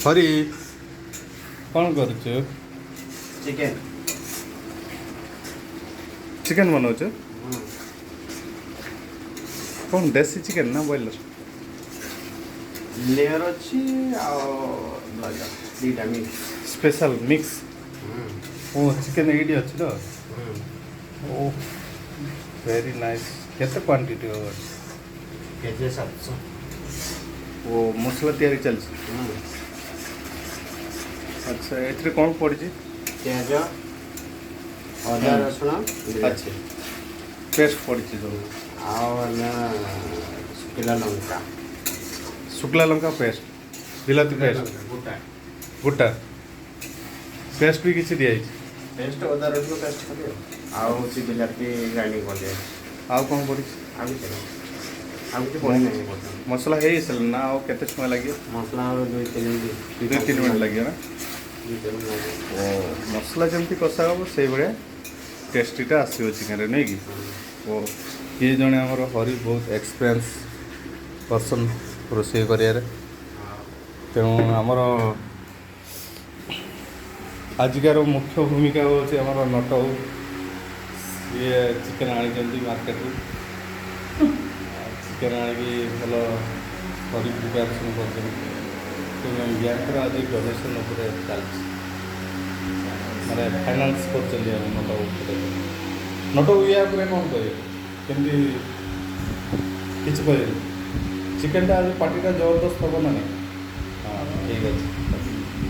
ହରି କ'ଣ କରୁଛୁ? Chicken chicken ବନାଉଛୁ? କ'ଣ ଦେଶୀ ଚିକେନ୍ ନା ବ୍ରଏଲର? ଲେୟର ଅଛି ଆଉ ବ୍ରଏଲର ଦୁଇଟା ମିକ୍ସ। Special mix. ଓ ଚିକେନ୍ ଏଇଠି ଅଛି ତ? Oh very nice. କେତେ କ୍ୱାଣ୍ଟିଟି ହେବ? କେଜି 700। ଓ ମସଲା ତିଆରି ଚାଲିଛି। ଆଚ୍ଛା ଏଥିରେ କ'ଣ ପଡ଼ିଛି? ପିଆଜ ଅଦା ରସୁଣ ଆଚ୍ଛା ପେଷ୍ଟ ପଡ଼ିଛି ସବୁ। ଆଉ ହେଲା ଶୁଖିଲା ଲଙ୍କା ଶୁଖିଲା ଲଙ୍କା ପେଷ୍ଟ, ବିଲାତି ପେଷ୍ଟ, ଗୋଟା ଗୋଟା ପେଷ୍ଟ ବି କିଛି ଦିଆଯାଇଛି। ପେଷ୍ଟ ଅଦା ରସୁଣ ପେଷ୍ଟ କରିବେ ଆଉ ହେଉଛି ବିଲାତି ଗ୍ରାଇଣ୍ଡିଙ୍ଗ କରିବେ। ଆଉ କ'ଣ ପଡ଼ିଛି? ଆଉ କିଛି ନାହିଁ, ଆଉ କିଛି ପଡ଼ିନାହିଁ ବର୍ତ୍ତମାନ। ମସଲା ହେଇସାରିଲା ନା? ଆଉ କେତେ ସମୟ ଲାଗିବ? ମସଲା ଆଉ 2-3 2-3 ମିନିଟ୍ ଲାଗିବ ନା? ଓ ମସଲା ଯେମିତି କଷା ହେବ ସେଇଭଳିଆ ଟେଷ୍ଟିଟା ଆସିବ ଚିକେନ୍ରେ, ନୁହେଁ କି? ଓ କିଏ ଜଣେ ଆମର ହରି ବହୁତ ଏକ୍ସପିରିଏନ୍ସ ପର୍ସନ୍ ରୋଷେଇ କରିବାରେ। ତେଣୁ ଆମର ଆଜିକାର ମୁଖ୍ୟ ଭୂମିକା ହେଉଛି ଆମର ନଟ ହଉ। ସିଏ ଚିକେନ୍ ଆଣିଛନ୍ତି ମାର୍କେଟରୁ। ଚିକେନ୍ ଆଣିକି ଭଲ ହରି ପ୍ରିପାରେସନ୍ କରୁଛନ୍ତି। ୟାଙ୍କର ଆଜି ଡୋନେସନ୍ ଉପରେ ଚାଲିଛି, ମାନେ ଫାଇନାନ୍ସ କରୁଛନ୍ତି ଆମେ ନଟ ଉପରେ। ନଟ ୟା ଉପରେ କ'ଣ କହିବେ? କେମିତି କିଛି କହିବେନି? ଚିକେନ୍ଟା ଆଜି ପାର୍ଟିଟା ଜବରଦସ୍ତ ହେବ ନା ନାହିଁ? ହଁ ଠିକ୍ ଅଛି।